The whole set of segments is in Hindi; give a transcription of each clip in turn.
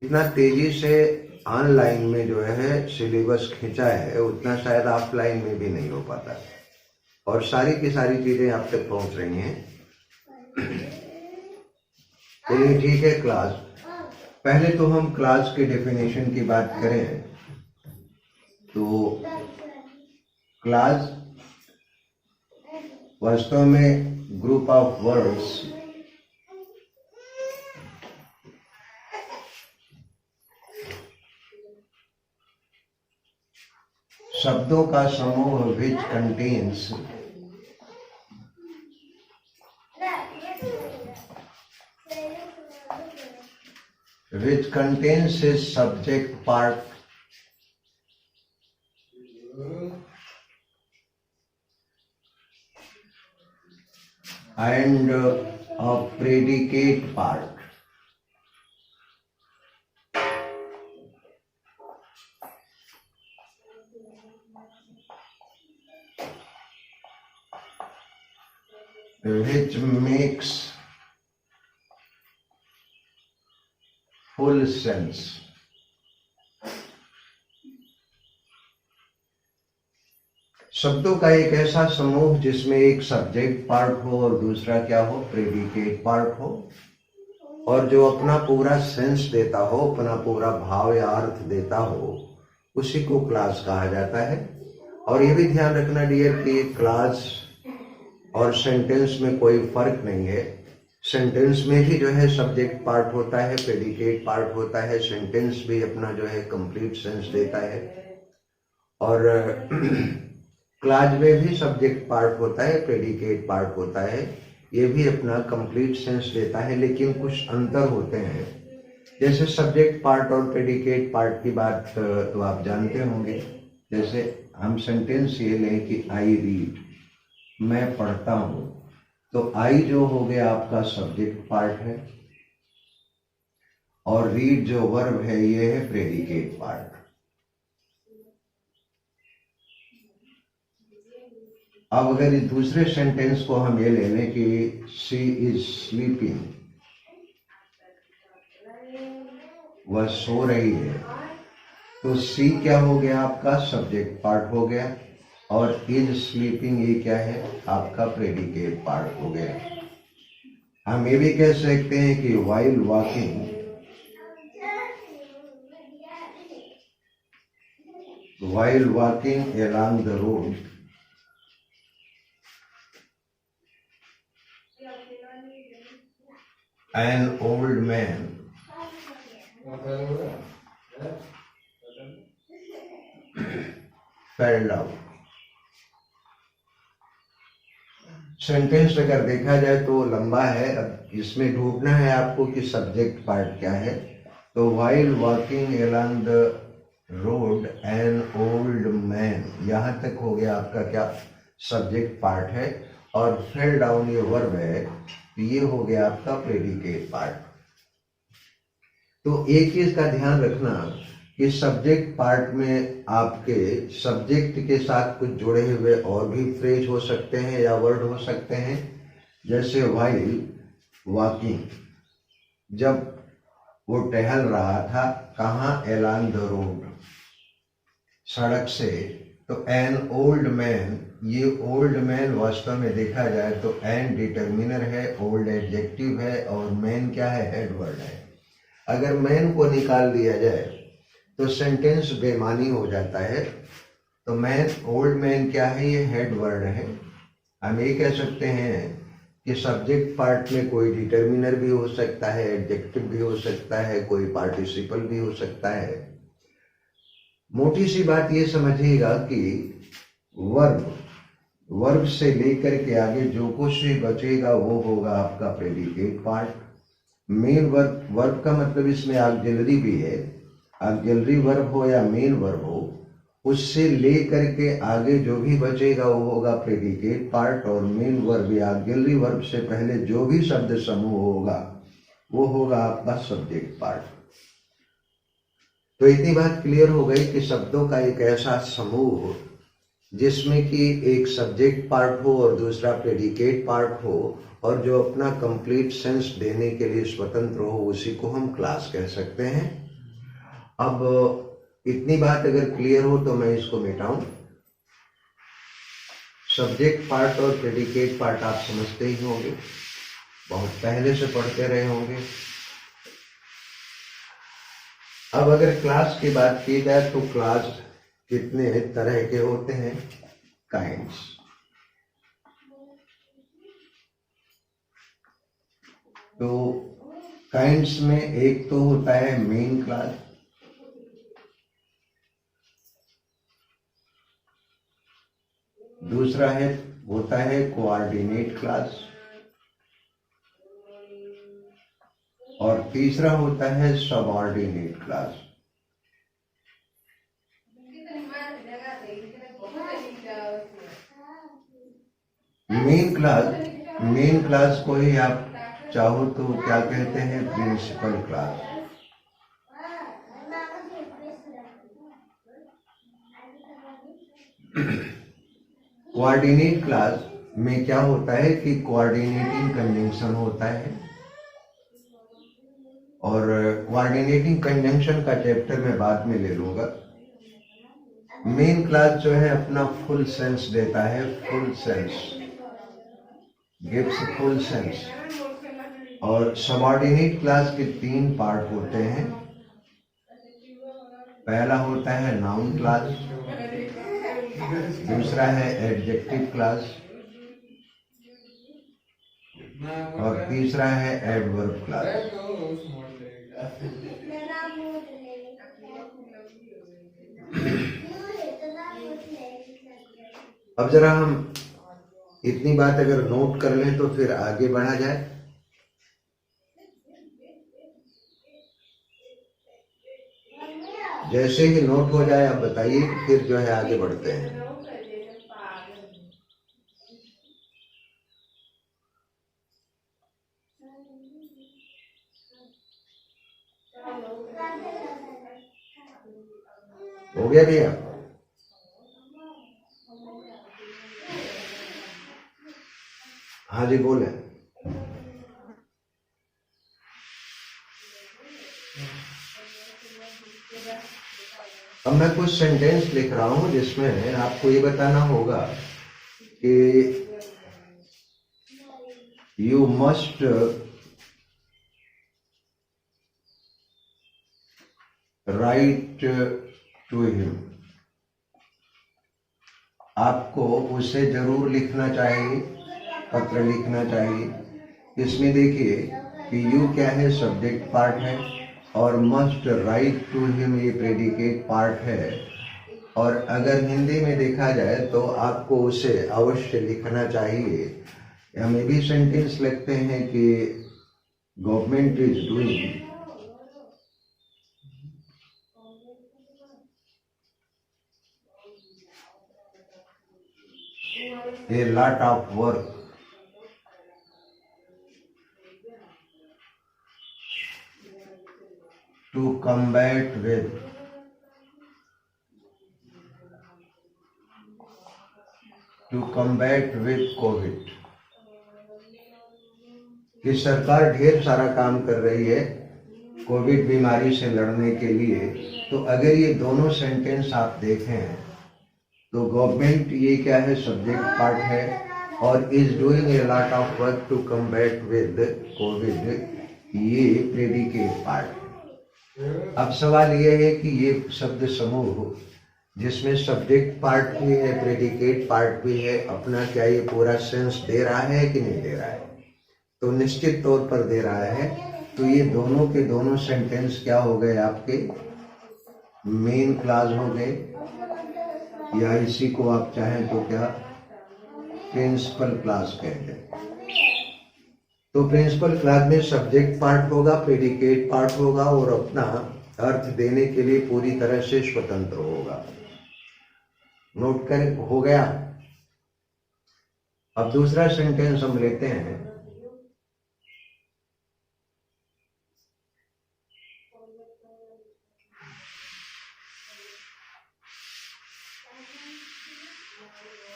इतना तेजी से ऑनलाइन में जो है सिलेबस खींचा है उतना शायद ऑफलाइन में भी नहीं हो पाता और सारी की सारी चीजें आप तक पहुंच रही हैं। चलिए ठीक है। क्लास, पहले तो हम क्लास के डेफिनेशन की बात करें तो क्लास वास्तव में ग्रुप ऑफ वर्ड्स शब्दों का समूह विच contains his subject part and a predicate part. Which makes full sense. शब्दों का एक ऐसा समूह जिसमें एक सब्जेक्ट पार्ट हो और दूसरा क्या हो, प्रेडिकेट पार्ट हो, और जो अपना पूरा सेंस देता हो, अपना पूरा भाव या अर्थ देता हो, उसी को क्लास कहा जाता है। और ये भी ध्यान रखना डियर कि क्लास और सेंटेंस में कोई फर्क नहीं है। सेंटेंस में भी जो है सब्जेक्ट पार्ट होता है, प्रेडिकेट पार्ट होता है, सेंटेंस भी अपना जो है कंप्लीट सेंस देता है, और क्लास में भी सब्जेक्ट पार्ट होता है, प्रेडिकेट पार्ट होता है, ये भी अपना कंप्लीट सेंस देता है। लेकिन कुछ अंतर होते हैं। जैसे सब्जेक्ट पार्ट और प्रेडिकेट पार्ट की बात तो आप जानते होंगे। जैसे हम सेंटेंस ये लें कि आई रीड, मैं पढ़ता हूं, तो आई जो हो गया आपका सब्जेक्ट पार्ट है और रीड जो वर्ब है ये है प्रेडिकेट पार्ट। अब अगर इस दूसरे सेंटेंस को हम ये ले लें कि शी इज स्लीपिंग, वह सो रही है, तो सी क्या हो गया आपका सब्जेक्ट पार्ट हो गया और इज स्लीपिंग ये क्या है आपका प्रेडिकेट पार्ट हो गया। हम ये भी कह सकते हैं कि while walking along the road, an old man fell down। Sentence अगर देखा जाए तो लंबा है। अब इसमें ढूंढना है आपको कि सब्जेक्ट पार्ट क्या है। तो while walking along the road an old man, यहां तक हो गया आपका क्या सब्जेक्ट पार्ट है, और फेल डाउन ये वर्ब है, तो ये हो गया आपका प्रेडिकेट पार्ट। तो एक चीज का ध्यान रखना कि सब्जेक्ट पार्ट में आपके सब्जेक्ट के साथ कुछ जुड़े हुए और भी फ्रेज हो सकते हैं या वर्ड हो सकते हैं। जैसे while walking, जब वो टहल रहा था, कहाँ, along the road, सड़क से, तो an old man, ये ओल्ड मैन वास्तव में देखा जाए तो एन डिटर्मिनर है, ओल्ड एडजेक्टिव है, और मैन क्या है, हेड वर्ड है। अगर मैन को निकाल दिया जाए तो सेंटेंस बेमानी हो जाता है। तो मैन, ओल्ड मैन क्या है, ये हेड वर्ड है। हम ये कह सकते हैं कि सब्जेक्ट पार्ट में कोई डिटर्मिनर भी हो सकता है, एडजेक्टिव भी हो सकता है, कोई पार्टिसिपल भी हो सकता है। मोटी सी बात ये समझिएगा कि वर्ब से लेकर के आगे जो कुछ भी बचेगा वो होगा आपका प्रेडिकेट पार्ट। मेन वर्ब का मतलब इसमें ऑक्सिलरी भी है। ऑक्सिलरी वर्ब हो या मेन वर्ब हो, उससे लेकर के आगे जो भी बचेगा वो होगा प्रेडिकेट पार्ट, और मेन वर्ब या ऑक्सिलरी वर्ब से पहले जो भी शब्द समूह होगा वो होगा आपका सब्जेक्ट पार्ट। तो इतनी बात क्लियर हो गई कि शब्दों का एक ऐसा समूह जिसमें कि एक सब्जेक्ट पार्ट हो और दूसरा प्रेडिकेट पार्ट हो, और जो अपना कंप्लीट सेंस देने के लिए स्वतंत्र हो, उसी को हम क्लास कह सकते हैं। अब इतनी बात अगर क्लियर हो तो मैं इसको मिटाऊं। सब्जेक्ट पार्ट और प्रेडिकेट पार्ट आप समझते ही होंगे, बहुत पहले से पढ़ते रहे होंगे। अब अगर क्लास की बात की जाए तो क्लास कितने तरह के होते हैं? काइंड्स। तो काइंड्स में एक तो होता है मेन क्लास, दूसरा होता है कोऑर्डिनेट क्लास, और तीसरा होता है सबऑर्डिनेट क्लास। मेन क्लास को ही आप चाहो तो क्या कहते हैं? Principal class. कोऑर्डिनेट क्लास में क्या होता है कि कोऑर्डिनेटिंग कंजंक्शन होता है, और कोऑर्डिनेटिंग कंजंक्शन का चैप्टर मैं बाद में ले लूंगा। मेन क्लास जो है अपना फुल सेंस देता है, full sense, gives full sense. और सबऑर्डिनेट क्लास के 3 पार्ट होते हैं। पहला होता है नाउन क्लास, दूसरा है एडजेक्टिव क्लास, और तीसरा है एडवर्ब क्लास। अब जरा हम इतनी बात अगर नोट कर लें तो फिर आगे बढ़ा जाए। जैसे ही नोट हो जाए आप बताइए, फिर जो है आगे बढ़ते हैं। हो गया भैया? हाँ जी बोले। अब मैं कुछ सेंटेंस लिख रहा हूं जिसमें आपको ये बताना होगा कि you must write to him. आपको उसे जरूर लिखना चाहिए, पत्र लिखना चाहिए। इसमें देखिए कि यू क्या है? सब्जेक्ट पार्ट है, और मस्ट राइट टू हिम ये प्रेडिकेट पार्ट है। और अगर हिंदी में देखा जाए तो आपको उसे अवश्य लिखना चाहिए। हम ये भी सेंटेंस लिखते हैं कि government is doing a lot of work to combat with COVID। कि सरकार ढेर सारा काम कर रही है कोविड बीमारी से लड़ने के लिए। तो अगर ये दोनों सेंटेंस आप देखें तो गवर्नमेंट ये क्या है? सब्जेक्ट पार्ट है, और is doing a lot of work to combat with COVID ये प्रेडिकेट पार्ट। अब सवाल ये है कि ये शब्द समूह जिसमें सब्जेक्ट पार्ट भी है, प्रेडिकेट पार्ट भी है, अपना क्या ये पूरा सेंस दे रहा है कि नहीं दे रहा है? तो निश्चित तौर पर दे रहा है। तो ये दोनों के दोनों सेंटेंस क्या हो गए? आपके मेन क्लास हो गए, या इसी को आप चाहें तो क्या प्रिंसिपल क्लास कहते हैं। तो प्रिंसिपल क्लास में सब्जेक्ट पार्ट होगा, प्रेडिकेट पार्ट होगा, और अपना अर्थ देने के लिए पूरी तरह से स्वतंत्र होगा। नोट कर हो गया? अब दूसरा सेंटेंस हम लेते हैं।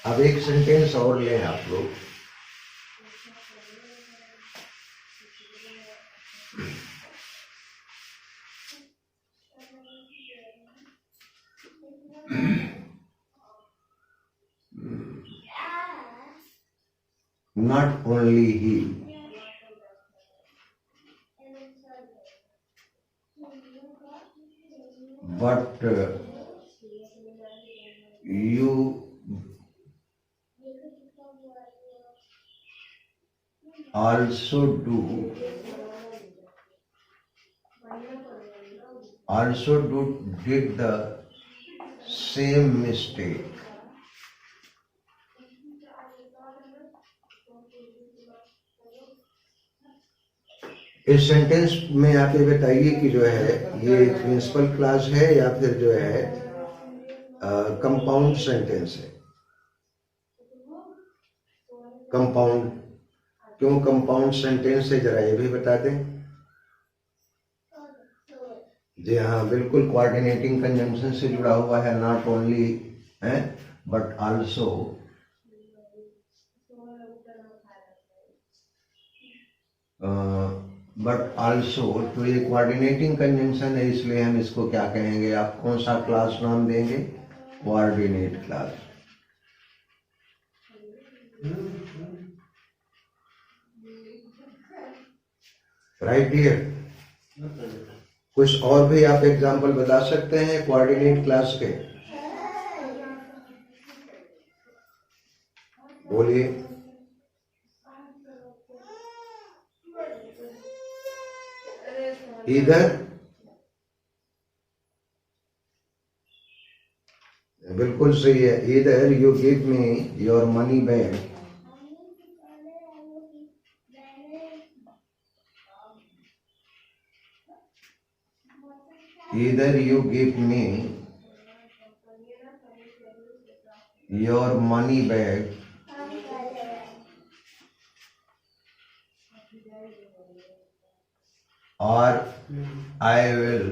अब एक सेंटेंस और लें आप लोग। not only he. But you also did the same mistake. इस सेंटेंस में आप ये बताइए कि जो है ये प्रिंसिपल क्लास है या फिर जो है कंपाउंड सेंटेंस है। कंपाउंड क्यों कंपाउंड सेंटेंस है, जरा ये भी बता दें। जी हाँ, बिल्कुल कोऑर्डिनेटिंग कंजंक्शन से जुड़ा हुआ है, नॉट ओनली है बट आल्सो। बट आल्सो तो ये कोऑर्डिनेटिंग कंजंक्शन है, इसलिए हम इसको क्या कहेंगे, आप कौन सा क्लास नाम देंगे, कोऑर्डिनेट क्लास। राइट डियर, कुछ और भी आप एग्जांपल बता सकते हैं कोऑर्डिनेट क्लास के, बोलिए। इधर बिल्कुल सही है, इधर you give me your money back, either you give me your money back or I will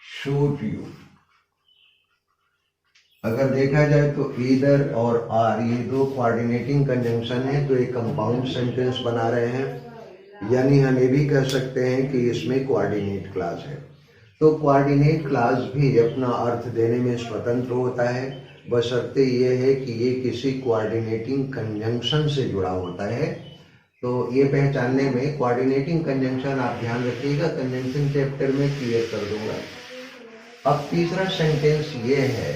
shoot you। अगर देखा जाए तो ईदर और आर ये दो कोऑर्डिनेटिंग कंजंक्शन है, तो एक कंपाउंड सेंटेंस बना रहे हैं, यानी हम ये भी कह सकते हैं कि इसमें कोऑर्डिनेट क्लास है। तो कोऑर्डिनेट क्लास भी अपना अर्थ देने में स्वतंत्र होता है, बशर्ते ये है कि ये किसी कोऑर्डिनेटिंग कंजंक्शन से जुड़ा होता है। तो ये पहचानने में कोऑर्डिनेटिंग कंजंक्शन आप ध्यान रखिएगा, कंजंक्शन चैप्टर में क्लियर कर दूंगा। अब तीसरा सेंटेंस ये है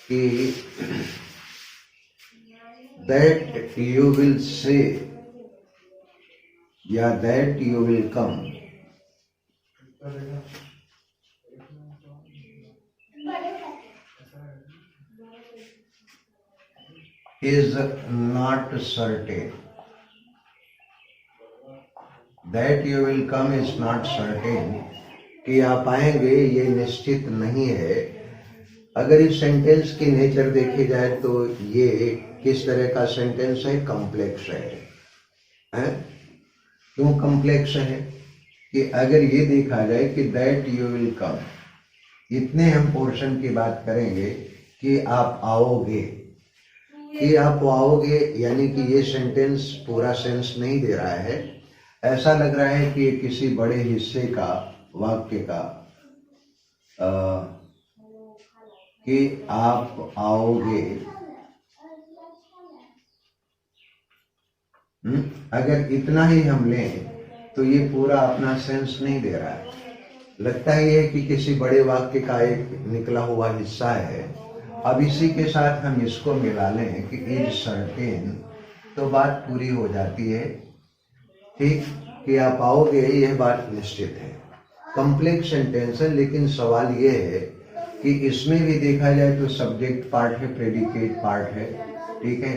कि दैट यू विल से या that you will come. Is not certain, that you will come is not certain, कि आप आएंगे ये निश्चित नहीं है। अगर इस सेंटेंस की नेचर देखी जाए तो ये किस तरह का सेंटेंस है, कॉम्प्लेक्स है। क्यों कॉम्प्लेक्स है कि अगर ये देखा जाए कि दैट यू विल कम, इतने हम पोर्शन की बात करेंगे कि आप आओगे, कि आप आओगे, यानी कि ये सेंटेंस पूरा सेंस नहीं दे रहा है। ऐसा लग रहा है कि ये किसी बड़े हिस्से का वाक्य का कि आप आओगे, अगर इतना ही हम लें तो ये पूरा अपना सेंस नहीं दे रहा है। लगता ही है कि किसी बड़े वाक्य का एक निकला हुआ हिस्सा है। अब इसी के साथ हम इसको मिला लें कि इज सर्टेन, तो बात पूरी हो जाती है, ठीक, कि आप आओगे यह बात निश्चित है। कॉम्प्लेक्स सेंटेंस है, लेकिन सवाल यह है कि इसमें भी देखा जाए तो सब्जेक्ट पार्ट है, प्रेडिकेट पार्ट है, ठीक है,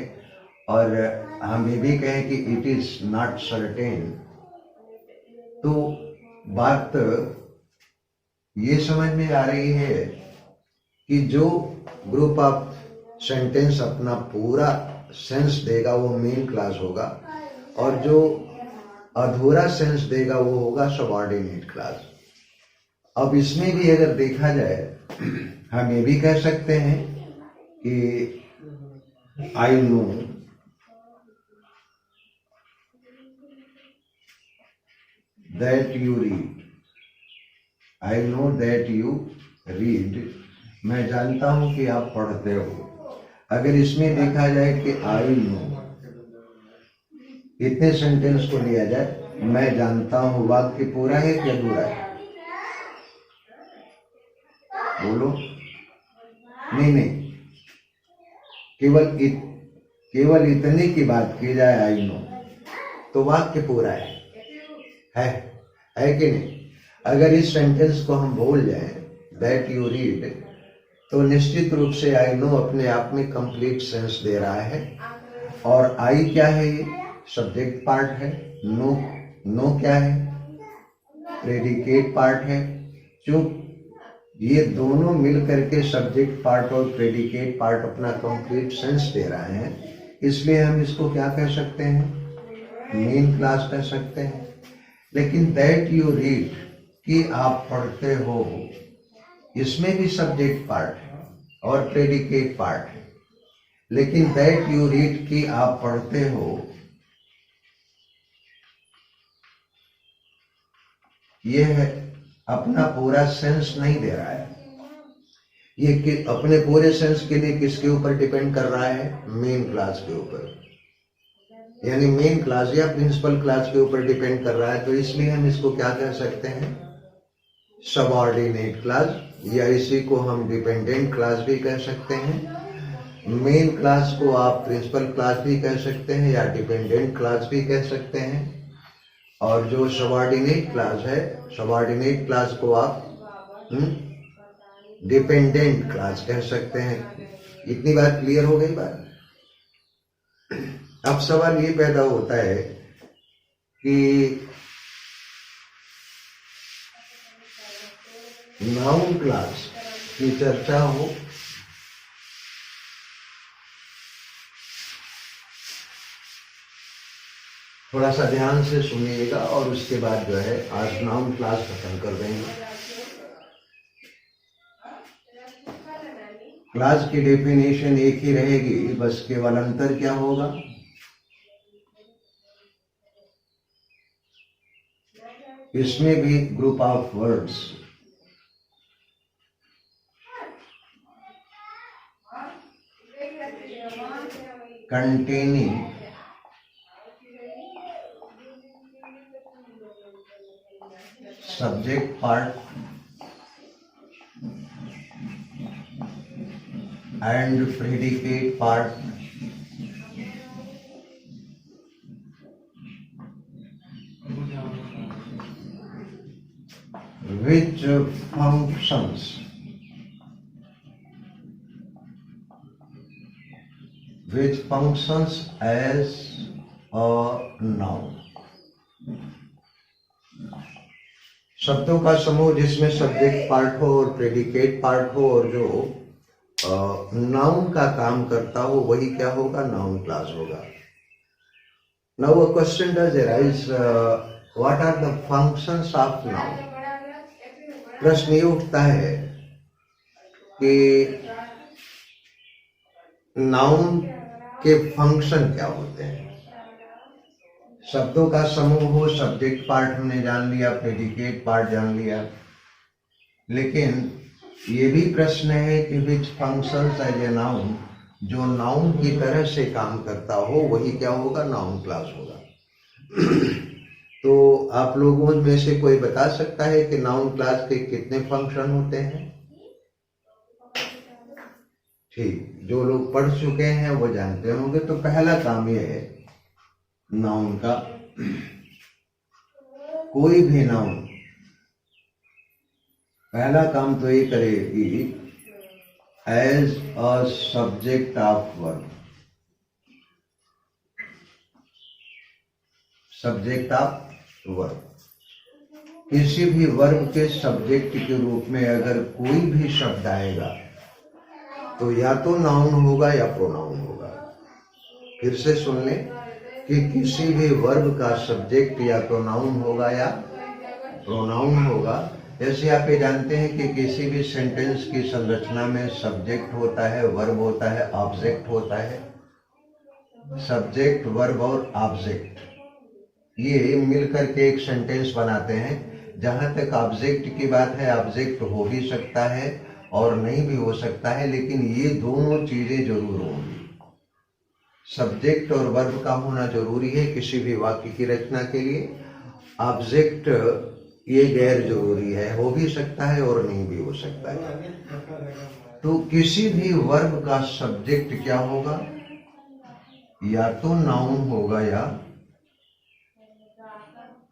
और हम ये भी कहें कि इट इज नॉट सर्टेन, तो बात ये समझ में आ रही है कि जो ग्रुप ऑफ सेंटेंस अपना पूरा सेंस देगा वो मेन क्लास होगा, और जो अधूरा सेंस देगा वो होगा सबऑर्डिनेट क्लास। अब इसमें भी अगर देखा जाए हम ये भी कह सकते हैं कि I know that you read, I know that you read, मैं जानता हूं कि आप पढ़ते हो। अगर इसमें देखा जाए कि आई नो, इतने सेंटेंस को लिया जाए, मैं जानता हूं, वाक्य पूरा है कि अधूरा है? बोलो। नहीं, केवल इतने की बात की जाए, आई नो, तो वाक्य पूरा है कि नहीं? अगर इस सेंटेंस को हम बोल जाए, दैट यू रीड, तो निश्चित रूप से आई नो अपने आप में कंप्लीट सेंस दे रहा है। और आई क्या है? ये सब्जेक्ट पार्ट है। नो क्या है? प्रेडिकेट पार्ट है। जो ये दोनों मिल करके सब्जेक्ट पार्ट और प्रेडिकेट पार्ट अपना कंप्लीट सेंस दे रहे हैं, इसलिए हम इसको क्या कह सकते हैं? मेन क्लास कह सकते हैं। लेकिन दैट यू रीड कि आप पढ़ते हो, इसमें भी सब्जेक्ट पार्ट है और प्रेडिकेट पार्ट है। लेकिन दैट यू रीड कि आप पढ़ते हो, यह अपना पूरा सेंस नहीं दे रहा है। ये अपने पूरे सेंस के लिए किसके ऊपर डिपेंड कर रहा है? मेन क्लास के ऊपर, यानी मेन क्लास या प्रिंसिपल क्लास के ऊपर डिपेंड कर रहा है। तो इसलिए हम इसको क्या कह सकते हैं? सबऑर्डिनेट क्लास, या इसी को हम डिपेंडेंट क्लास भी कह सकते हैं। मेन क्लास को आप प्रिंसिपल क्लास भी कह सकते हैं या डिपेंडेंट क्लास भी कह सकते हैं। और जो सबऑर्डिनेट क्लास है, सबऑर्डिनेट क्लास को आप डिपेंडेंट क्लास कह सकते हैं। इतनी बात क्लियर हो गई बात? अब सवाल ये पैदा होता है कि नाउन क्लास की चर्चा हो, थोड़ा सा ध्यान से सुनिएगा और उसके बाद जो है आज नाउन क्लास खत्म कर देंगे। क्लास की डेफिनेशन एक ही रहेगी, बस केवल अंतर क्या होगा? इसमें भी group of words containing subject part and predicate part which functions as a noun। शब्दों का समूह जिसमें सब्जेक्ट पार्ट हो और प्रेडिकेट पार्ट हो और जो नाउन का काम करता हो, वही क्या होगा? नाउन क्लास होगा। Now a question does arise, what are the functions of noun? प्रश्न ये उठता है कि नाउन के फंक्शन क्या होते हैं? शब्दों का समूह हो, सब्जेक्ट पार्ट हमने जान लिया, प्रेडिकेट पार्ट जान लिया, लेकिन ये भी प्रश्न है कि which functions as a noun, जो नाउन की तरह से काम करता हो वही क्या होगा? नाउन क्लास होगा। तो आप लोगों में से कोई बता सकता है कि नाउन क्लास के कितने फंक्शन होते हैं? ठीक, जो लोग पढ़ चुके हैं वो जानते होंगे। तो पहला काम यह है नाउन का, कोई भी नाउन पहला काम तो ये करेगी as a subject of verb, subject of verb. किसी भी वर्ब के सब्जेक्ट के रूप में अगर कोई भी शब्द आएगा तो या तो नाउन होगा या प्रोनाउन होगा। फिर से सुन लें कि किसी भी वर्ब का सब्जेक्ट या तो नाउन होगा या प्रोनाउन होगा। जैसे आप ये जानते हैं कि किसी भी सेंटेंस की संरचना में सब्जेक्ट होता है, वर्ब होता है, ऑब्जेक्ट होता है। सब्जेक्ट, वर्ब और ऑब्जेक्ट ये मिलकर के एक सेंटेंस बनाते हैं। जहां तक ऑब्जेक्ट की बात है, ऑब्जेक्ट हो भी सकता है और नहीं भी हो सकता है, लेकिन ये दोनों चीजें जरूर होंगी। सब्जेक्ट और वर्ब का होना जरूरी है किसी भी वाक्य की रचना के लिए। ऑब्जेक्ट ये गैर जरूरी है, हो भी सकता है और नहीं भी हो सकता है। तो किसी भी वर्ब का सब्जेक्ट क्या होगा, या तो नाउन होगा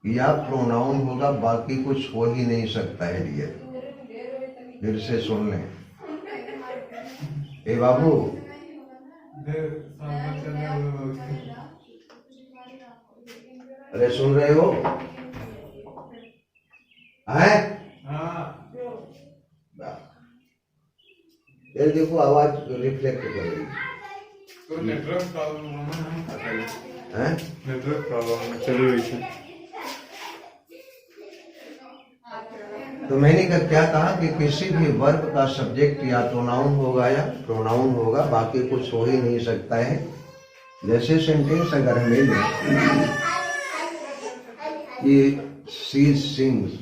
या प्रोनाउन होगा, बाकी कुछ हो ही नहीं सकता है। डियर, फिर से सुन लें। ए बाबू, अरे सुन रहे हो? ये देखो आवाज रिफ्लेक्ट कर रही तो नेटवर्क प्रॉब्लम है। नेटवर्क प्रॉब्लम चलिए वैसे। तो मैंने क्या कहा कि किसी भी वर्ब का सब्जेक्ट या तो नाउन होगा या प्रोनाउन होगा, बाकी कुछ हो ही नहीं सकता है। जैसे सेंटेंस अगर हम ले लें कि शी सिंग्स,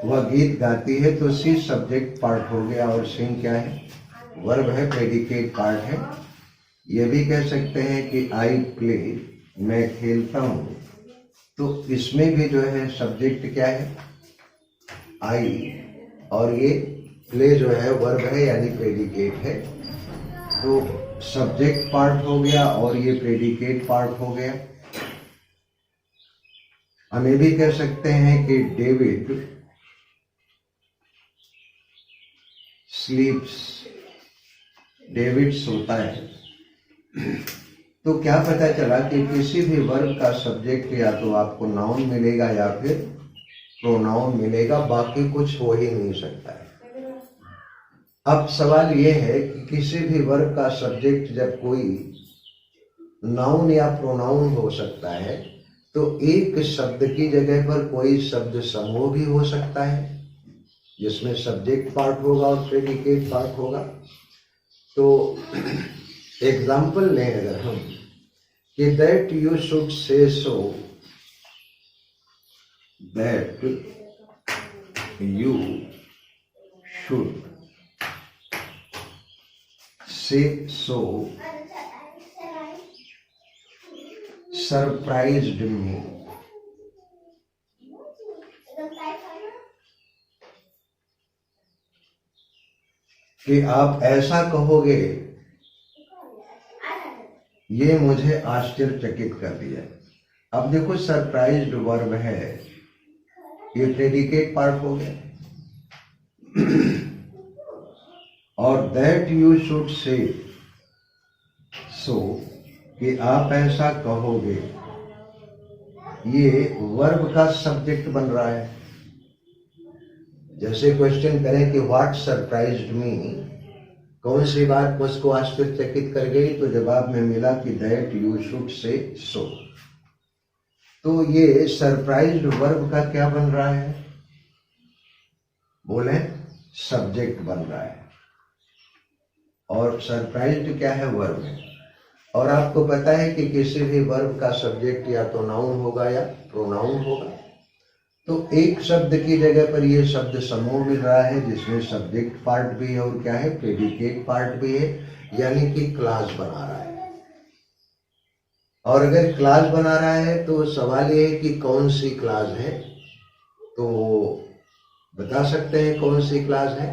वह गीत गाती है, तो सी सब्जेक्ट पार्ट हो गया और सिंग क्या है, वर्ब है, प्रेडिकेट पार्ट है। ये भी कह सकते हैं कि आई प्ले, मैं खेलता हूं, तो इसमें भी जो है सब्जेक्ट क्या है, आई, और ये प्ले जो है वर्ब है यानी प्रेडिकेट है। तो सब्जेक्ट पार्ट हो गया और ये प्रेडिकेट पार्ट हो गया। हम ये भी कह सकते हैं कि डेविड स्लीप्स, डेविड सोता है। तो क्या पता चला कि किसी भी वर्ब का सब्जेक्ट या तो आपको नाउन मिलेगा या फिर प्रोनाउन मिलेगा, बाकी कुछ हो ही नहीं सकता है। अब सवाल यह है कि किसी भी वर्ब का सब्जेक्ट जब कोई नाउन या प्रोनाउन हो सकता है, तो एक शब्द की जगह पर कोई शब्द समूह भी हो सकता है जिसमें सब्जेक्ट पार्ट होगा और प्रेडिकेट पार्ट होगा। तो एग्जाम्पल लें अगर हम कि that you should say so, that you should say so surprised मी। कि आप ऐसा कहोगे, ये मुझे आश्चर्यचकित कर दिया। अब देखो सरप्राइज्ड वर्ब है, ये प्रेडिकेट पार्ट हो गया, और दैट यू शुड से सो, कि आप ऐसा कहोगे, ये वर्ब का सब्जेक्ट बन रहा है। जैसे क्वेश्चन करें कि व्हाट सरप्राइज्ड मी, कौन सी बात मुझको आश्चर्यचकित कर गई, तो जवाब में मिला कि दैट यू शुड से सो। तो ये सरप्राइज्ड वर्ब का क्या बन रहा है, बोले सब्जेक्ट बन रहा है, और सरप्राइज्ड क्या है, वर्ब है। और आपको पता है कि किसी भी वर्ब का सब्जेक्ट या तो नाउन होगा या प्रोनाउन होगा। तो एक शब्द की जगह पर ये शब्द समूह मिल रहा है जिसमें सब्जेक्ट पार्ट भी है और क्या है, प्रेडिकेट पार्ट भी है, यानी कि क्लास बना रहा है। और अगर क्लास बना रहा है तो सवाल ये है कि कौन सी क्लास है। तो बता सकते हैं कौन सी क्लास है,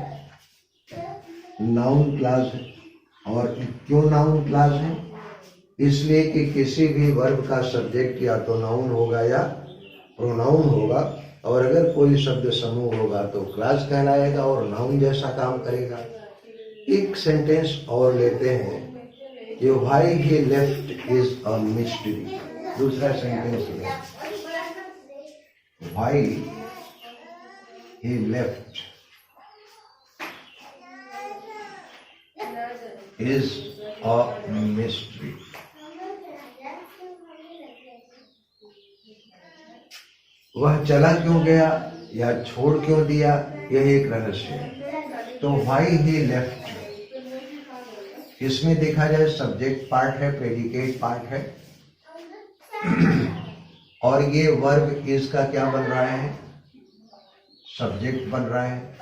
नाउन क्लास है। और क्यों नाउन क्लास है, इसलिए कि किसी भी वर्ब का सब्जेक्ट या तो नाउन होगा या प्रोनाउन होगा, और अगर कोई शब्द समूह होगा तो क्लास कहलाएगा और नाउन जैसा काम करेगा। एक सेंटेंस और लेते हैं कि why he left is a mystery. दूसरा सेंटेंस है why he left is a mystery. वह चला क्यों गया या छोड़ क्यों दिया, यह एक रहस्य है। तो व्हाई ही लेफ्ट, इसमें देखा जाए सब्जेक्ट पार्ट है, प्रेडिकेट पार्ट है, और ये वर्ब इसका क्या बन रहा है, सब्जेक्ट बन रहा है,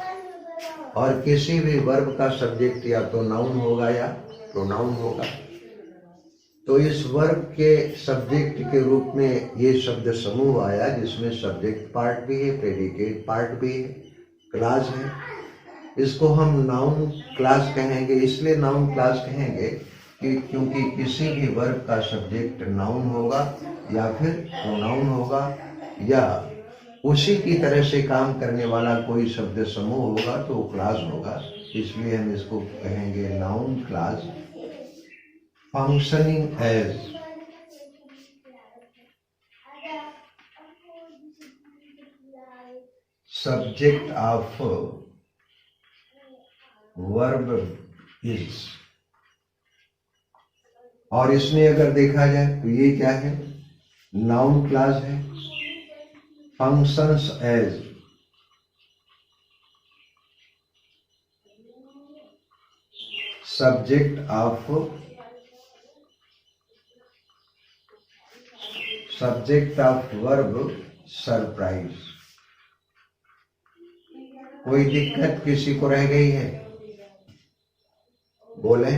और किसी भी वर्ब का सब्जेक्ट या तो नाउन होगा या प्रोनाउन होगा। तो इस वर्ब के सब्जेक्ट के रूप में ये शब्द समूह आया, जिसमें सब्जेक्ट पार्ट भी है, प्रेडिकेट पार्ट भी है, क्लास है। इसको हम नाउन क्लास कहेंगे। इसलिए नाउन क्लास कहेंगे कि क्योंकि किसी भी वर्ब का सब्जेक्ट नाउन होगा या फिर प्रोनाउन होगा, या उसी की तरह से काम करने वाला कोई शब्द समूह होगा तो वो क्लास होगा। इसलिए हम इसको कहेंगे noun class. functioning as subject of verb is। और इसमें अगर देखा जाए तो ये क्या है, नाउन क्लास है। functions as subject of verb surprise. कोई दिक्कत किसी को रह गई है? बोले।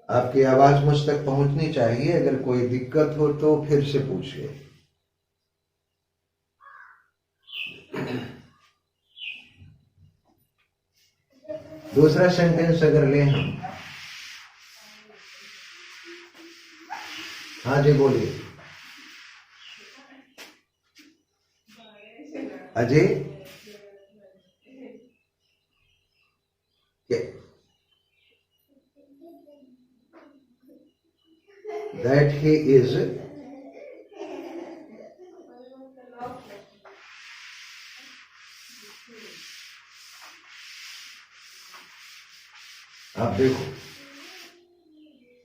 आपकी आवाज मुझ तक पहुंचनी चाहिए। अगर कोई दिक्कत हो तो फिर से पूछिए। दूसरा सेंटेंस अगर लें हम, हाँ जी बोलिए। अजय, that he is आप देखो,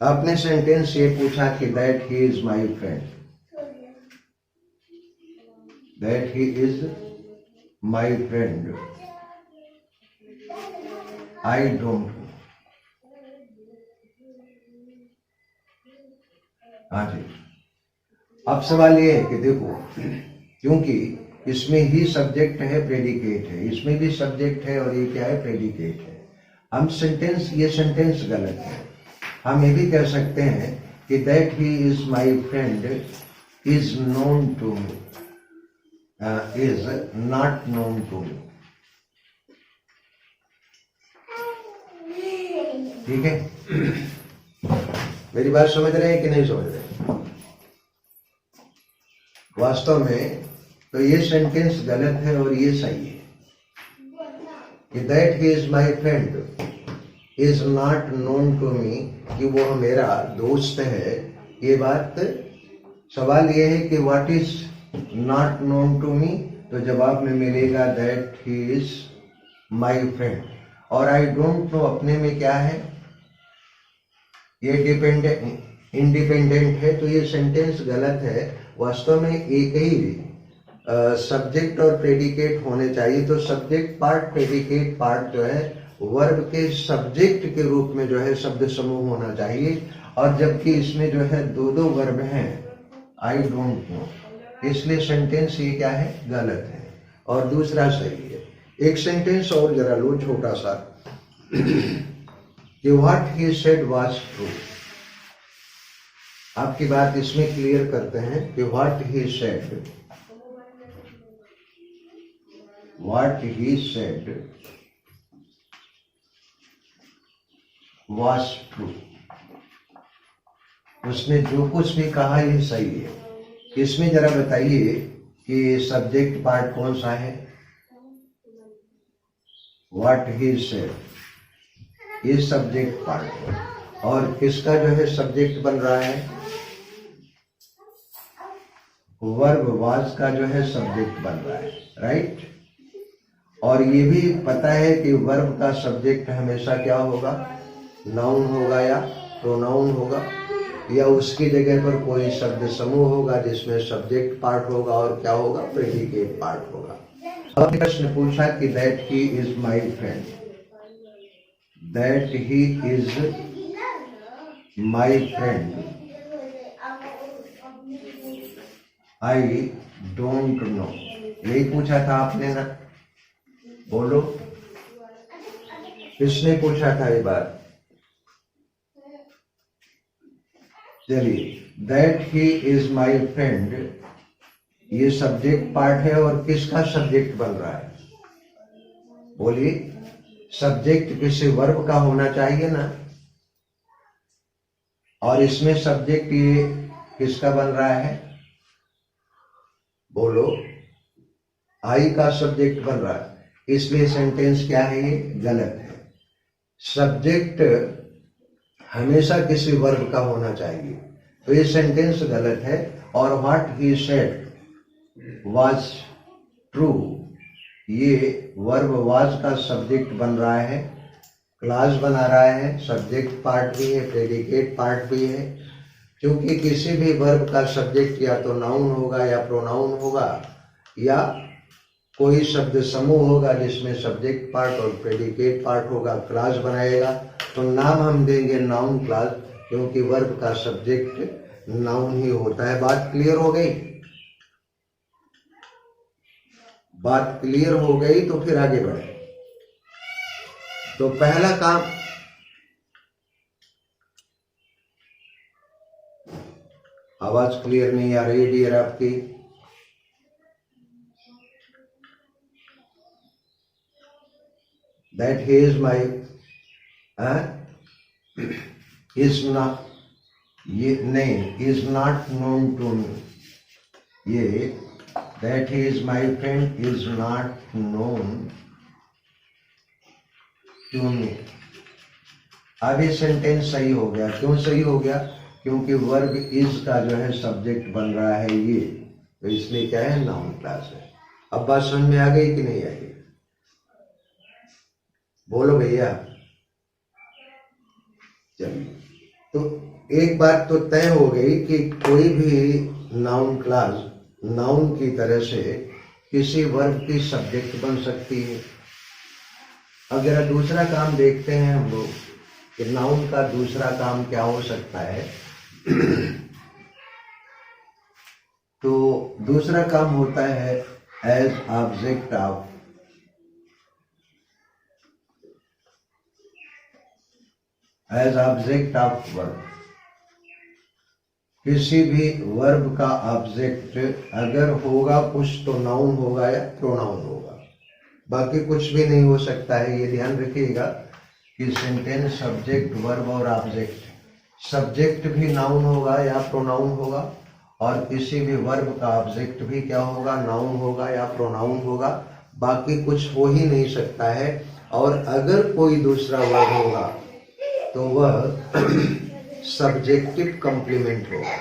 आपने सेंटेंस ये पूछा कि that he is my friend, that he is my friend, I don't. हाँ जी। अब सवाल ये है कि देखो, क्योंकि इसमें ही सब्जेक्ट है, प्रेडिकेट है, इसमें भी सब्जेक्ट है और ये क्या है, प्रेडिकेट है। हम सेंटेंस, ये सेंटेंस गलत है। हम ये भी कह सकते हैं कि that he is my friend is known to me, is not known to me. ठीक है, मेरी बात समझ रहे हैं कि नहीं समझ रहे? वास्तव में तो ये सेंटेंस गलत है और ये सही है कि that he is my friend is not known to me, कि वो मेरा दोस्त है। ये बात, सवाल ये है कि what is not known to me, तो जवाब में मिलेगा that he is my friend. और आई डोंट नो अपने में क्या है, ये इंडिपेंडेंट है। तो ये सेंटेंस गलत है। वास्तव में एक ही सब्जेक्ट और प्रेडिकेट होने चाहिए। तो सब्जेक्ट पार्ट, प्रेडिकेट पार्ट जो है वर्ब के सब्जेक्ट के रूप में जो है शब्द समूह होना चाहिए। और जबकि इसमें जो है दो दो वर्ब हैं, आई डोंट नो, इसलिए सेंटेंस ये क्या है, गलत है। और दूसरा सही है। एक सेंटेंस और जरा लो, छोटा सा, कि what he said was true. आपकी बात इसमें क्लियर करते हैं कि what he said was true. उसने जो कुछ भी कहा ये सही है। इसमें जरा बताइए कि सब्जेक्ट पार्ट कौन सा है? व्हाट ही सेड, ये सब्जेक्ट पार्ट है। और किसका जो है सब्जेक्ट बन रहा है? वर्ब वाज का जो है सब्जेक्ट बन रहा है, राइट। और ये भी पता है कि वर्ब का सब्जेक्ट हमेशा क्या होगा, नाउन होगा या प्रोनाउन होगा, या उसकी जगह पर कोई शब्द समूह होगा जिसमें सब्जेक्ट पार्ट होगा और क्या होगा, प्रेडिकेट पार्ट होगा। अब प्रश्न पूछा कि that he is my friend, that he is my friend I don't know, यही पूछा था आपने ना? बोलो, किसने पूछा था ये बात? चलिए, that he is my friend, ये सब्जेक्ट पार्ट है और किसका सब्जेक्ट बन रहा है? बोलिए, सब्जेक्ट किसी वर्ब का होना चाहिए ना, और इसमें सब्जेक्ट ये किसका बन रहा है? बोलो, आई का सब्जेक्ट बन रहा है, इसलिए सेंटेंस क्या है? ये गलत है। सब्जेक्ट हमेशा किसी वर्ब का होना चाहिए, तो ये सेंटेंस गलत है। और what he said was true, ये वर्ब वाज का सब्जेक्ट बन रहा है, क्लास बना रहा है, सब्जेक्ट पार्ट भी है, प्रेडिकेट पार्ट भी है। क्योंकि किसी भी वर्ब का सब्जेक्ट या तो नाउन होगा या प्रोनाउन होगा, या कोई शब्द समूह होगा जिसमें सब्जेक्ट पार्ट और प्रेडिकेट पार्ट होगा, क्लास बनाएगा, तो नाम हम देंगे नाउन क्लास, क्योंकि वर्ब का सब्जेक्ट नाउन ही होता है। बात क्लियर हो गई? बात क्लियर हो गई तो फिर आगे बढ़े। तो पहला काम, आवाज क्लियर नहीं आ रही डियर आपकी? That he is my is not, ये नहीं, is not known to me, ये that he is my friend is not known to me. अब ये सेंटेंस सही हो गया। क्यों सही हो गया? क्योंकि वर्ब इज का जो है सब्जेक्ट बन रहा है ये, तो इसलिए क्या है? नाउन क्लास है। अब बात समझ में आ गई कि नहीं आई? बोलो भैया। चलिए, तो एक बात तो तय हो गई कि कोई भी नाउन क्लास नाउन की तरह से किसी वर्ब की सब्जेक्ट बन सकती है। अब जरा दूसरा काम देखते हैं हम लोग कि नाउन का दूसरा काम क्या हो सकता है। तो दूसरा काम होता है as object of, as object of verb. किसी भी वर्ब का ऑब्जेक्ट अगर होगा कुछ तो नाउन होगा या प्रोनाउन होगा, बाकी कुछ भी नहीं हो सकता है। ये ध्यान रखिएगा कि सेंटेंस सब्जेक्ट वर्ब और ऑब्जेक्ट, सब्जेक्ट भी नाउन होगा या प्रोनाउन होगा, और किसी भी वर्ब का ऑब्जेक्ट भी क्या होगा? नाउन होगा या प्रोनाउन होगा, बाकी कुछ हो ही नहीं सकता है। और अगर कोई दूसरा वर्ब होगा तो वह सब्जेक्टिव कॉम्प्लीमेंट होगा।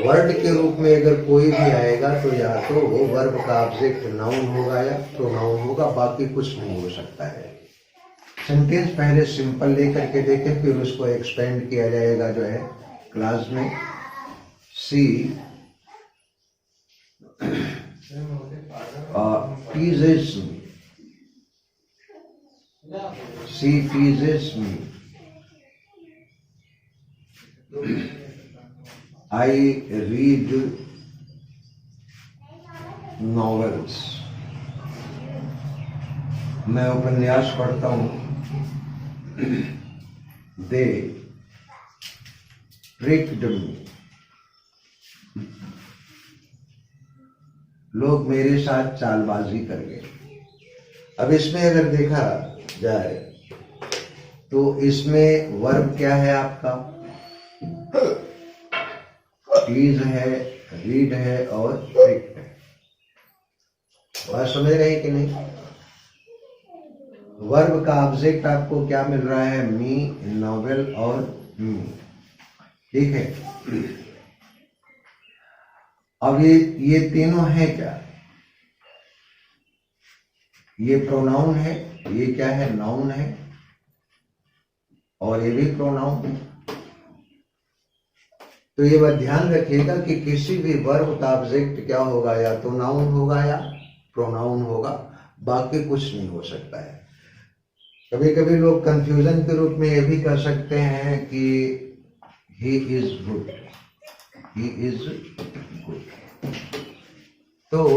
वर्ड के रूप में अगर कोई भी आएगा तो या तो वो वर्ब का ऑब्जेक्ट नाउन होगा या प्रोनाउन होगा, बाकी कुछ नहीं हो सकता है। सेंटेंस पहले सिंपल लेकर के देखें, फिर उसको एक्सपेंड किया जाएगा जो है क्लास में। सी teases me, she teases me, I read novels, मैं उपन्यास पढ़ता हूँ। They tricked me, लोग मेरे साथ चालबाजी कर गए। अब इसमें अगर देखा जाए तो इसमें वर्ब क्या है आपका? प्लीज है, रीड है और ट्रिक है। बात समझ रहे हैं कि नहीं? वर्ब का ऑब्जेक्ट आपको क्या मिल रहा है? मी, नॉवेल और मी, ठीक है। अब ये तीनों है क्या? ये प्रोनाउन है, ये क्या है? नाउन है, और ये भी प्रोनाउन है। तो ये बात ध्यान रखिएगा कि किसी भी वर्ब का ऑब्जेक्ट क्या होगा? या तो नाउन होगा या प्रोनाउन होगा, बाकी कुछ नहीं हो सकता है। कभी कभी लोग कंफ्यूजन के रूप में ये भी कह सकते हैं कि he is good, he is good. तो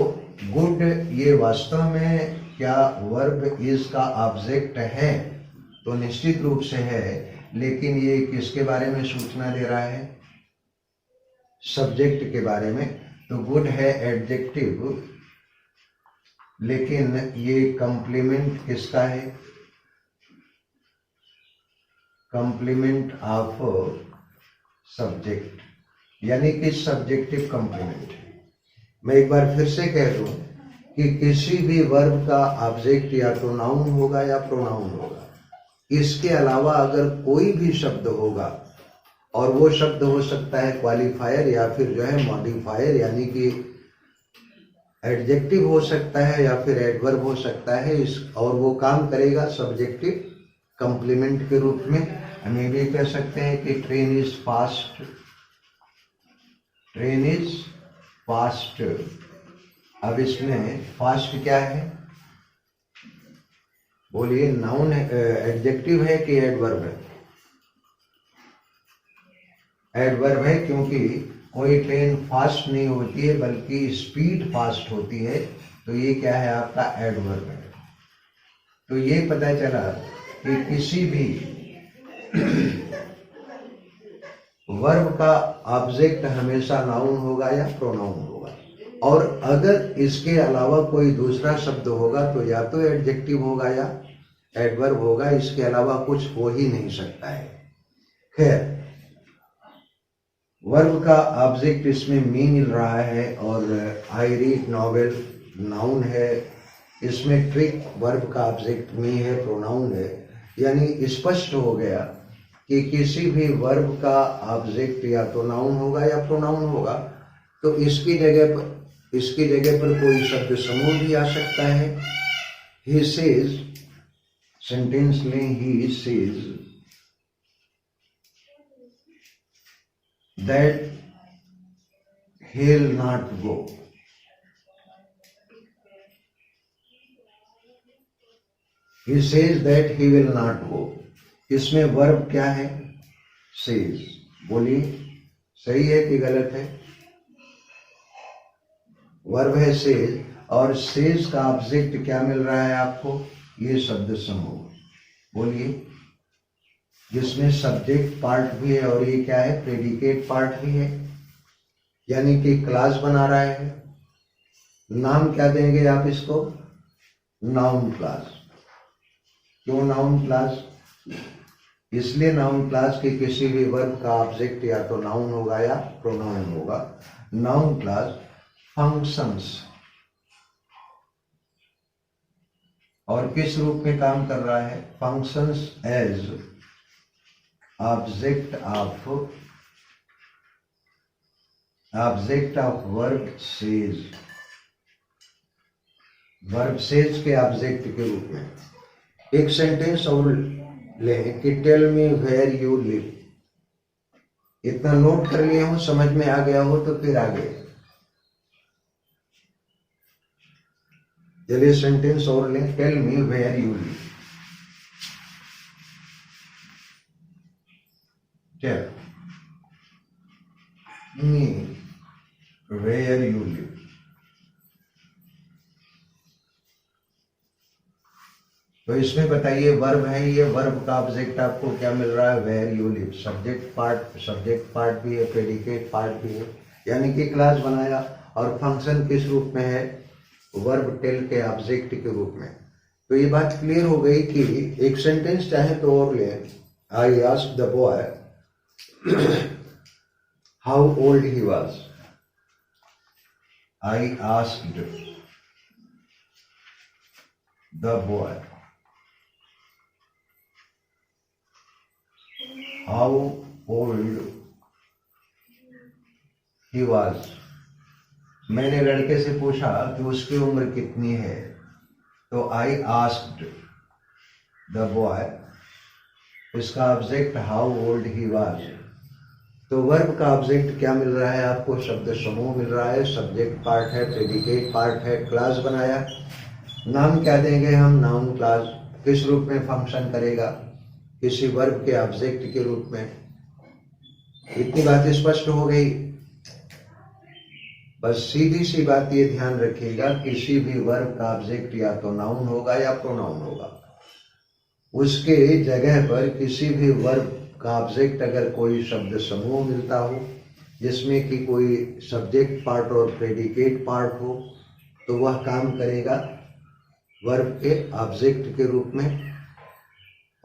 गुड ये वास्तव में क्या वर्ब इज का ऑब्जेक्ट है? तो निश्चित रूप से है, लेकिन ये किसके बारे में सूचना दे रहा है? सब्जेक्ट के बारे में। तो गुड है एडजेक्टिव, लेकिन ये कंप्लीमेंट किसका है? कंप्लीमेंट ऑफ सब्जेक्ट, यानी कि सब्जेक्टिव कंप्लीमेंट। मैं एक बार फिर से कह दूं कि किसी भी वर्ब का ऑब्जेक्ट या तो नाउन होगा या प्रोनाउन होगा। इसके अलावा अगर कोई भी शब्द होगा, और वो शब्द हो सकता है क्वालिफायर या फिर जो है मॉडिफायर, यानी कि एडजेक्टिव हो सकता है या फिर एडवर्ब हो सकता है, और वो काम करेगा सब्जेक्टिव कंप्लीमेंट के रूप में। हम ये भी कह सकते हैं कि train is fast, train is fast. अब इसमें फास्ट क्या है? बोलिए, नाउन एडजेक्टिव है कि एडवर्ब है? एडवर्ब है, क्योंकि कोई ट्रेन फास्ट नहीं होती है बल्कि स्पीड फास्ट होती है। तो ये क्या है? आपका एडवर्ब है। तो ये पता चला कि किसी भी वर्ब का ऑब्जेक्ट हमेशा नाउन होगा या प्रोनाउन होगा, और अगर इसके अलावा कोई दूसरा शब्द होगा तो या तो एडजेक्टिव होगा या एडवर्ब होगा। इसके अलावा कुछ हो ही नहीं सकता है। खैर, वर्ब का ऑब्जेक्ट इसमें मी मिल रहा है, और आई रीड नॉवेल नाउन है। इसमें ट्रिक वर्ब का ऑब्जेक्ट मी है, प्रोनाउन है। यानी स्पष्ट हो गया कि किसी भी वर्ब का ऑब्जेक्ट या तो नाउन होगा या प्रोनाउन होगा। तो इसकी जगह पर कोई शब्द समूह भी आ सकता है। ही सेज, सेंटेंस में he says that he'll not go। He says that he will not go। इसमें वर्ब क्या है? सेज। बोलिए, सही है कि गलत है? वर्ब है सेज, और सेज का ऑब्जेक्ट क्या मिल रहा है आपको? ये शब्द समूह। बोलिए, जिसमें सब्जेक्ट पार्ट भी है और ये क्या है? प्रेडिकेट पार्ट भी है, यानी कि क्लास बना रहा है। नाम क्या देंगे आप इसको? Noun class. क्यों नाउन क्लास? इसलिए नाउन क्लास के किसी भी वर्ब का ऑब्जेक्ट या तो नाउन होगा या प्रोनाउन होगा। नाउन क्लास फंक्शंस, और किस रूप में काम कर रहा है? Functions as object of verbs. Verbs के ऑब्जेक्ट के रूप में। एक सेंटेंस और लें कि tell me where you live. इतना नोट कर लिए हो, समझ में आ गया हो तो फिर आगे चलिए सेंटेंस और लें। Tell me where you live. Tell me where you live. तो इसमें बताइए, वर्ब है, ये वर्ब का ऑब्जेक्ट आपको क्या मिल रहा है? Where you live. Subject part भी है, प्रेडिकेट पार्ट भी है, यानी कि क्लास बनाया। और फंक्शन किस रूप में है? वर्ब टेल के ऑब्जेक्ट के रूप में। तो ये बात क्लियर हो गई कि एक सेंटेंस चाहे तो और ले। I asked the boy how old he was. I asked the boy how old he was. मैंने लड़के से पूछा कि उसकी उम्र कितनी है। तो आई आस्क्ड द बॉय, इसका object how old he was. तो वर्ब का ऑब्जेक्ट क्या मिल रहा है आपको? शब्द समूह मिल रहा है। सब्जेक्ट पार्ट है, प्रेडिकेट पार्ट है, क्लास बनाया। नाम क्या देंगे हम? Noun class. किस रूप में फंक्शन करेगा? किसी वर्ब के ऑब्जेक्ट के रूप में। इतनी बात स्पष्ट हो गई। बस सीधी सी बात ये ध्यान रखिएगा, किसी भी वर्ब का ऑब्जेक्ट या तो नाउन होगा या प्रोनाउन होगा। उसके जगह पर किसी भी वर्ब का ऑब्जेक्ट अगर कोई शब्द समूह मिलता हो जिसमें कि कोई सब्जेक्ट पार्ट और प्रेडिकेट पार्ट हो, तो वह काम करेगा वर्ब के ऑब्जेक्ट के रूप में।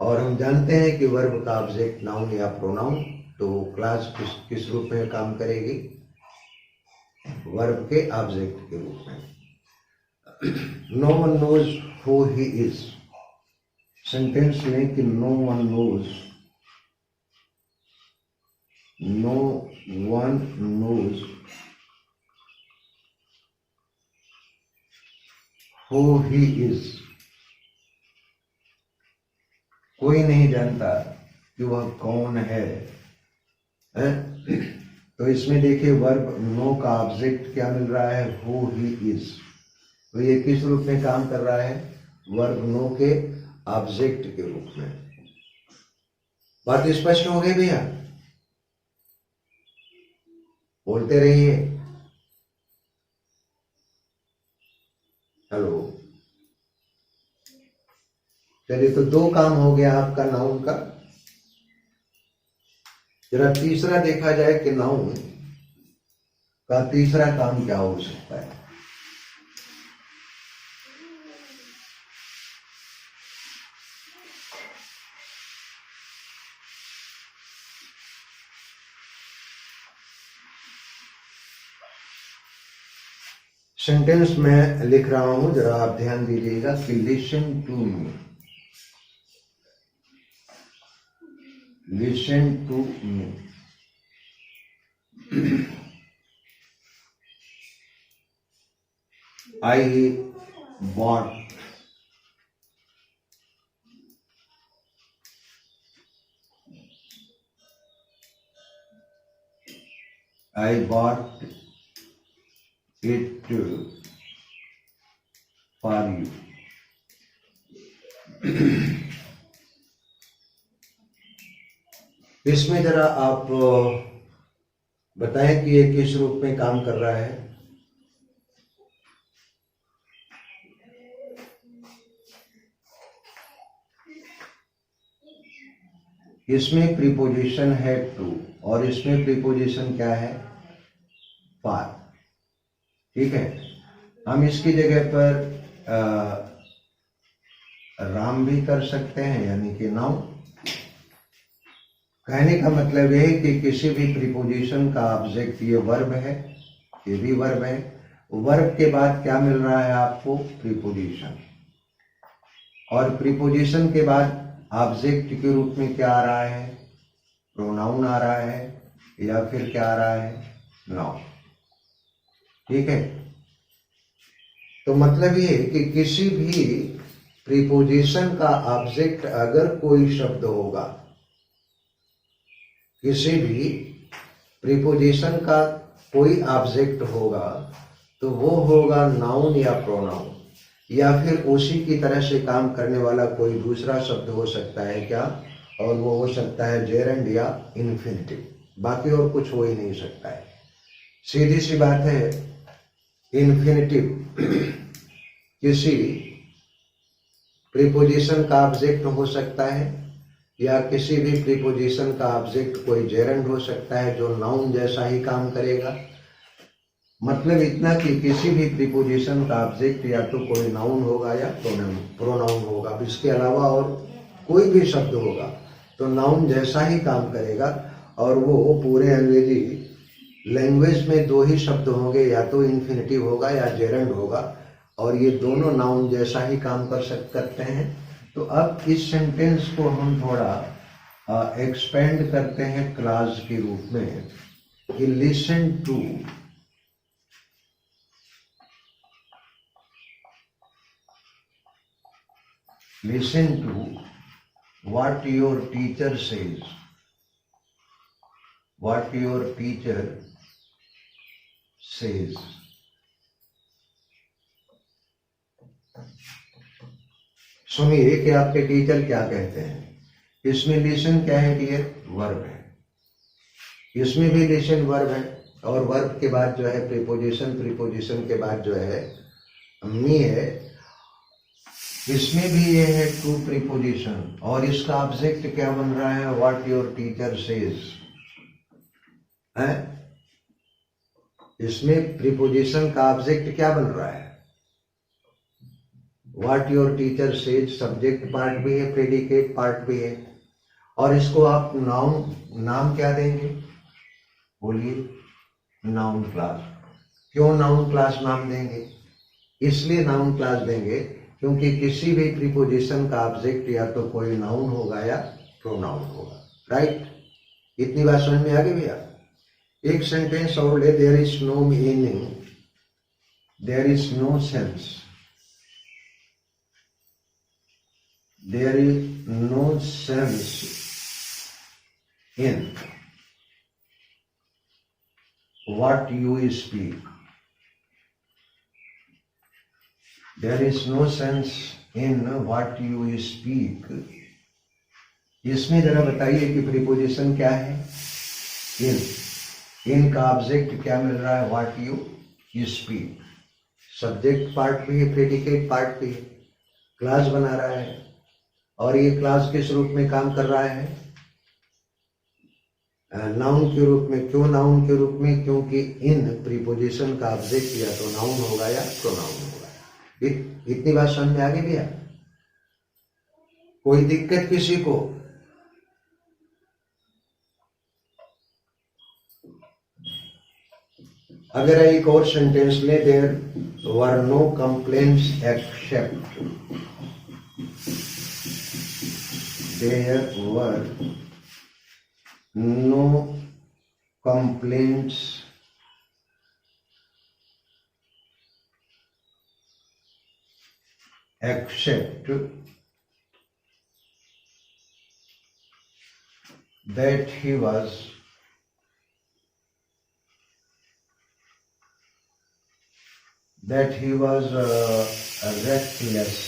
और हम जानते हैं कि वर्ब का ऑब्जेक्ट नाउन या प्रोनाउन, तो क्लास किस रूप में काम करेगी? वर्ब के ऑब्जेक्ट के रूप में। No one knows who he is, sentence में कि no one knows, no one knows who he is, कोई नहीं जानता कि वह कौन है। तो इसमें देखिए वर्ब नो का ऑब्जेक्ट क्या मिल रहा है? Who he is. तो ये किस रूप में काम कर रहा है? वर्ब नो के ऑब्जेक्ट के रूप में। बात स्पष्ट हो गई भैया? बोलते रहिए। हेलो। चलिए, तो दो काम हो गया आपका नाउन का। जरा तीसरा देखा जाए कि नाउन का तीसरा काम क्या हो सकता है। सेंटेंस में लिख रहा हूं, जरा आप ध्यान दीजिएगा कि listen to me, listen to me. I bought it for you। इसमें जरा आप बताएं कि ये किस रूप में काम कर रहा है। इसमें प्रीपोजिशन है टू और इसमें प्रीपोजिशन क्या है? फॉर। ठीक है, हम इसकी जगह पर राम भी कर सकते हैं, यानी कि नाउन। कहने का मतलब यह है कि किसी भी प्रीपोजिशन का ऑब्जेक्ट, ये वर्ब है, ये भी वर्ब है, वर्ब के बाद क्या मिल रहा है आपको? प्रीपोजिशन। और प्रीपोजिशन के बाद ऑब्जेक्ट के रूप में क्या आ रहा है? प्रोनाउन आ रहा है या फिर क्या आ रहा है? नाउन। ठीक है, तो मतलब ये कि किसी भी प्रीपोजिशन का ऑब्जेक्ट अगर कोई शब्द होगा, किसी भी प्रीपोजिशन का कोई ऑब्जेक्ट होगा, तो वो होगा नाउन या प्रोनाउन, या फिर उसी की तरह से काम करने वाला कोई दूसरा शब्द हो सकता है क्या? और वो हो सकता है जेरेंड या इन्फिनिटिव, बाकी और कुछ हो ही नहीं सकता है। सीधी सी बात है, इन्फिनिटिव किसी प्रीपोजिशन का ऑब्जेक्ट हो सकता है, या किसी भी प्रीपोजिशन का ऑब्जेक्ट कोई जेरेंड हो सकता है जो नाउन जैसा ही काम करेगा। मतलब इतना कि किसी भी प्रीपोजिशन का ऑब्जेक्ट या तो कोई नाउन होगा या प्रोनाउन होगा। इसके अलावा और कोई भी शब्द होगा तो नाउन जैसा ही काम करेगा। और वो पूरे अंग्रेजी लैंग्वेज में दो ही शब्द होंगे, या तो इन्फिनिटिव होगा या जेरेंड होगा, और ये दोनों नाउन जैसा ही काम करते हैं। तो अब इस सेंटेंस को हम थोड़ा एक्सपेंड करते हैं क्लास के रूप में कि listen to what your teacher says, what your teacher says। सुनिए कि आपके टीचर क्या कहते हैं। इसमें लिसन क्या है डियर? वर्ब है। इसमें भी लिसन वर्ब है और वर्ब के बाद जो है प्रीपोजिशन, प्रीपोजिशन के बाद जो है मी है। इसमें भी ये है टू प्रीपोजिशन और इसका ऑब्जेक्ट क्या बन रहा है? व्हाट योर टीचर सेज है। इसमें प्रीपोजिशन का ऑब्जेक्ट क्या बन रहा है? What your teacher says. Subject part भी है, प्रेडिकेट पार्ट भी है। और इसको आप नाम क्या देंगे? बोलिए, नाउन क्लास। क्यों नाउन क्लास नाम देंगे? इसलिए नाउन क्लास देंगे क्योंकि किसी भी प्रीपोजिशन का ऑब्जेक्ट या तो कोई नाउन होगा या प्रोनाउन होगा। राइट, इतनी बात समझ में आ गई भैया? एक सेंटेंस और ले, there is no meaning, there is no sense, there is no sense in what you speak. There is no sense in what you speak. इसमें जरा बताइए कि प्रीपोजिशन क्या है? इन का ऑब्जेक्ट क्या मिल रहा है? What you speak. Subject part भी है, प्रेडिकेट पार्ट भी है, क्लास बना रहा है। और ये क्लास किस रूप में काम कर रहा है? नाउन के रूप में। क्यों नाउन के रूप में? क्योंकि इन प्रीपोजिशन का ऑब्जेक्ट या तो नाउन होगा या प्रोनाउन होगा। इतनी बात समझ में आ गई भैया? कोई दिक्कत किसी को? अगर एक और सेंटेंस ले, there were no complaints except, there were no complaints except that he was reckless,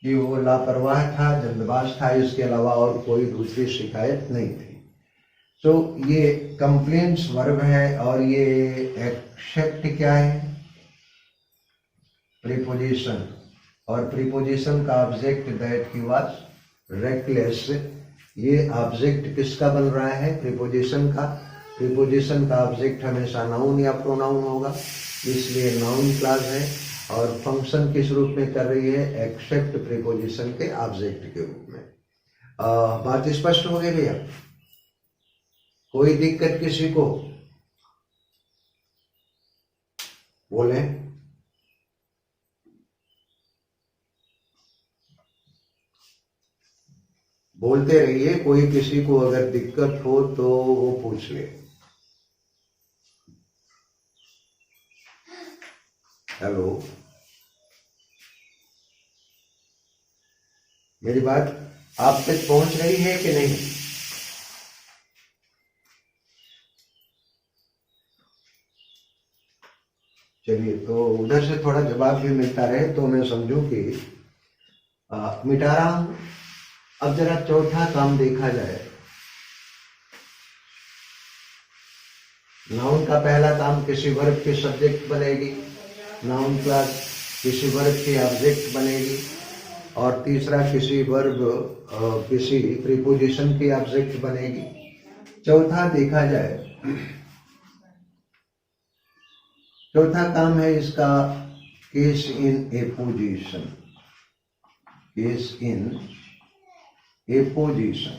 कि वो लापरवाह था, जल्दबाज था, इसके अलावा और कोई दूसरी शिकायत नहीं थी। तो ये कंप्लेंट्स वर्ब है और ये एक्सेप्ट क्या है? प्रीपोजिशन। और प्रीपोजिशन का object that he was reckless, ये ऑब्जेक्ट किसका बन रहा है? प्रीपोजिशन का। प्रीपोजिशन का ऑब्जेक्ट हमेशा नाउन या प्रोनाउन होगा, इसलिए नाउन क्लास है। और फंक्शन किस रूप में कर रही है? एक्सेप्ट प्रीपोजिशन के ऑब्जेक्ट के रूप में। बात स्पष्ट हो गई भैया? कोई दिक्कत किसी को? बोले। बोलते रहिए, कोई किसी को अगर दिक्कत हो तो वो पूछ ले। हेलो, मेरी बात आप तक पहुंच रही है कि नहीं? चलिए, तो उधर से थोड़ा जवाब भी मिलता रहे तो मैं समझूं कि मिटा रहा हूं। अब जरा चौथा काम देखा जाए। नाउन का पहला काम किसी वर्ब के सब्जेक्ट बनेगी, नाउन क्लास किसी वर्ब के ऑब्जेक्ट बनेगी, और तीसरा किसी वर्ब किसी प्रीपोजिशन की ऑब्जेक्ट बनेगी। चौथा देखा जाए, चौथा काम है इसका case in A position. Case in A position.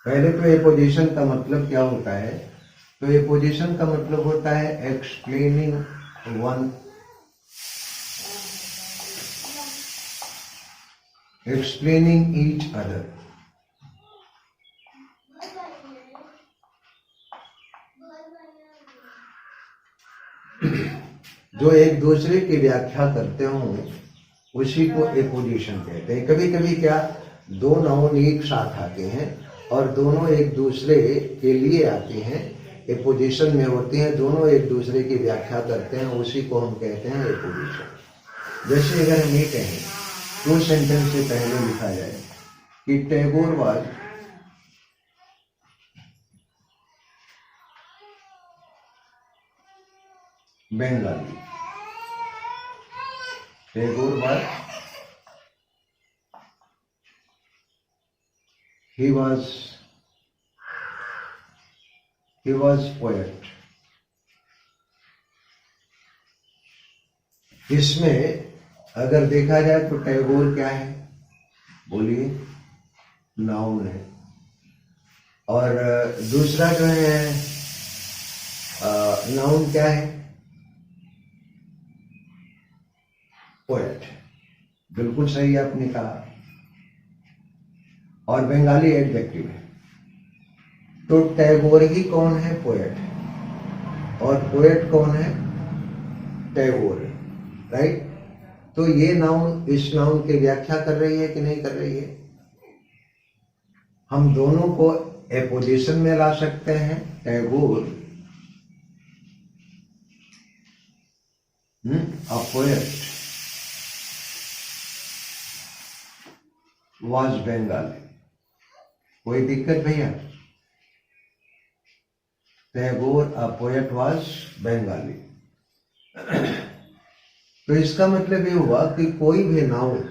पहले तो ए पोजीशन का मतलब क्या होता है? तो ए पोजीशन का मतलब होता है explaining one, explaining each other. जो एक दूसरे की व्याख्या करते हो उसी को ए पोजीशन कहते हैं। कभी कभी क्या दो नाउन एक साथ आते हैं और दोनों एक दूसरे के लिए आते हैं, ए पोजीशन में होते हैं, दोनों एक दूसरे की व्याख्या करते हैं, उसी को हम कहते हैं ए पोजीशन। जैसे अगर हम ये कहें 2 सेंटेंस से पहले लिखा जाए कि Tagore was Bengali. Tagore was he was poet। इसमें अगर देखा जाए तो टैगोर क्या है, बोलिए, नाउन है। और दूसरा जो है नाउन क्या है, पोएट। बिल्कुल सही आपने कहा। और बंगाली एडजेक्टिव है। तो टैगोर ही कौन है, पोएट। और पोएट कौन है, टैगोर है, राइट। तो ये नाउन इस नाउन की व्याख्या कर रही है कि नहीं कर रही है। हम दोनों को एपोजिशन में ला सकते हैं। Tagore a poet was Bengali. कोई दिक्कत भैया। Tagore a poet was Bengali. तो इसका मतलब ये हुआ कि कोई भी नाउन,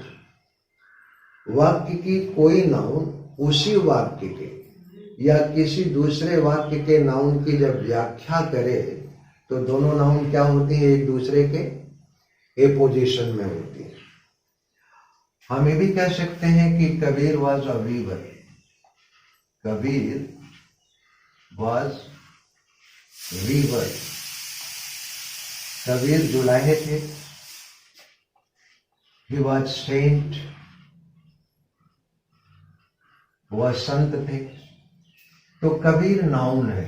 वाक्य की कोई नाउन उसी वाक्य के या किसी दूसरे वाक्य के नाउन की जब व्याख्या करे तो दोनों नाउन क्या होती है, एक दूसरे के एपोजिशन में होती है। हम ये भी कह सकते हैं कि Kabir was a weaver. Kabir was weaver. Kabir जुलाहे थे। ही वाज सेंट, वह संत थे। तो कबीर नाउन है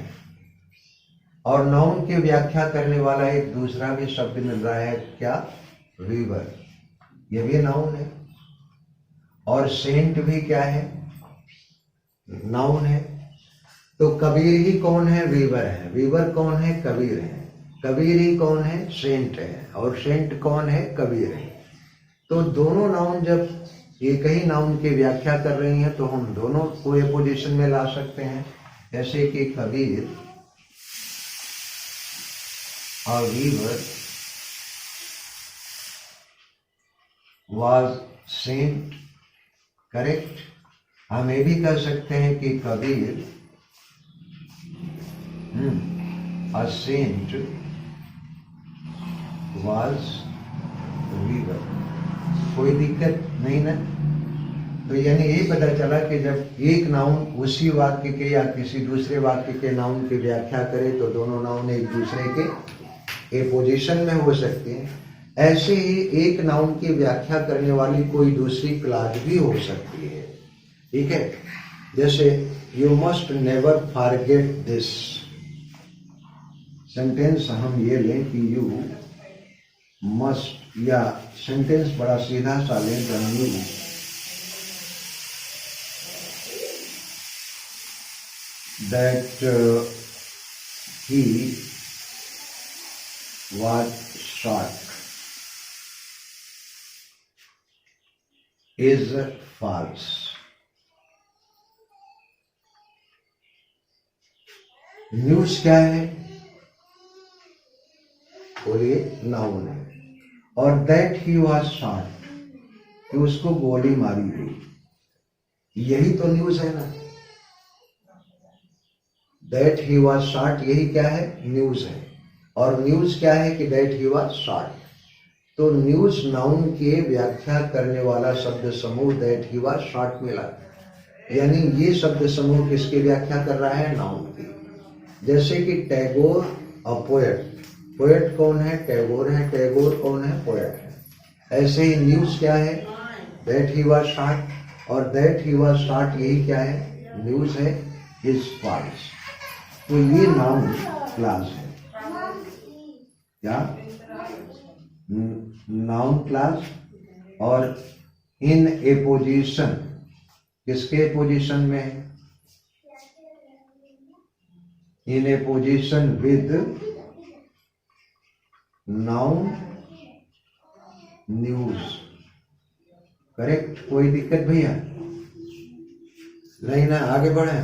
और नाउन की व्याख्या करने वाला एक दूसरा भी शब्द मिल रहा है, क्या, वीवर। ये भी नाउन है। और सेंट भी क्या है, नाउन है। तो कबीर ही कौन है, वीवर है। वीवर कौन है, कबीर है। कबीर ही कौन है, सेंट है। और सेंट कौन है, कबीर है। तो दोनों नाउन जब एक ही नाउन की व्याख्या कर रही हैं तो हम दोनों को एपोजिशन में ला सकते हैं। जैसे कि कबीर और वीवर वाज सेंट, करेक्ट। हम ये भी कह सकते हैं कि Kabir a saint was weaver. कोई दिक्कत नहीं ना। तो यानी यही पता चला कि जब एक नाउन उसी वाक्य के या किसी दूसरे वाक्य के नाउन की व्याख्या करे तो दोनों नाउन एक दूसरे के एपोजिशन में हो सकते हैं। ऐसे ही एक नाउन की व्याख्या करने वाली कोई दूसरी क्लास भी हो सकती है, ठीक है। जैसे you must never forget this. Sentence हम ये लें कि यू मस्ट, या सेंटेंस बड़ा सीधा सा लें, you that he was shot is false। News क्या है, बोलिए, नाउन है। और दैट ही वाज शॉट, कि उसको गोली मारी गई, यही तो न्यूज है ना। दैट ही वाज शॉट, यही क्या है, न्यूज है। और न्यूज क्या है कि दैट ही वाज शॉट। तो न्यूज नाउन के व्याख्या करने वाला शब्द समूह दैट ही वाज शॉट मिला। यानी ये शब्द समूह किसकी व्याख्या कर रहा है, नाउन की। जैसे कि टैगोर अ पोएट। पोएट कौन है, टैगोर है। टैगोर कौन है, पोएट है। ऐसे ही न्यूज क्या है, दैट ही वाज शॉट। और दैट ही वाज शॉट यही क्या है, न्यूज है, इज फॉल्स। तो ये नाउन क्लास है, क्या, नाउन क्लास। और इन एपोजिशन, किसके एपोजिशन में है, in apposition with noun news. Correct, कोई दिक्कत भैया नहीं ना, आगे बढ़े।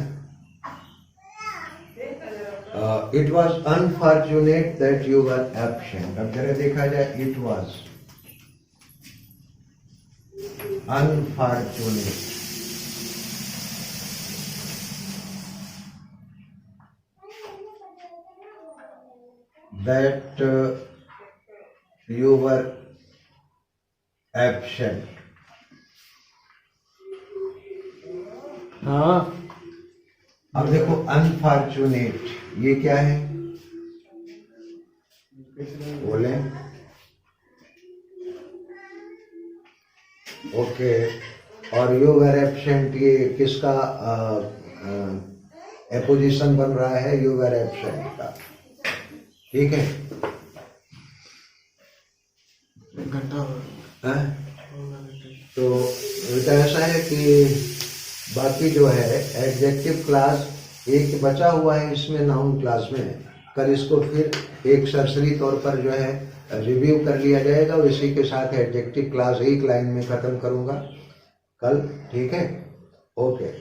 It was unfortunate that you were absent. अब जरा देखा जाए, it was unfortunate that you were absent। हाँ अब देखो अनफॉर्चुनेट ये क्या है, बोले। ओके, और यू वर एब्सेंट ये किसका एपोजिशन बन रहा है, यू वर एब्सेंट का, ठीक है। घंटा हाँ? तो ऐसा है कि बाकी जो है एडजेक्टिव क्लास एक बचा हुआ है इसमें नाउन क्लास में, कल इसको फिर एक सरसरी तौर पर जो है रिव्यू कर लिया जाएगा और इसी के साथ एडजेक्टिव क्लास एक लाइन में खत्म करूंगा कल, ठीक है। ओके।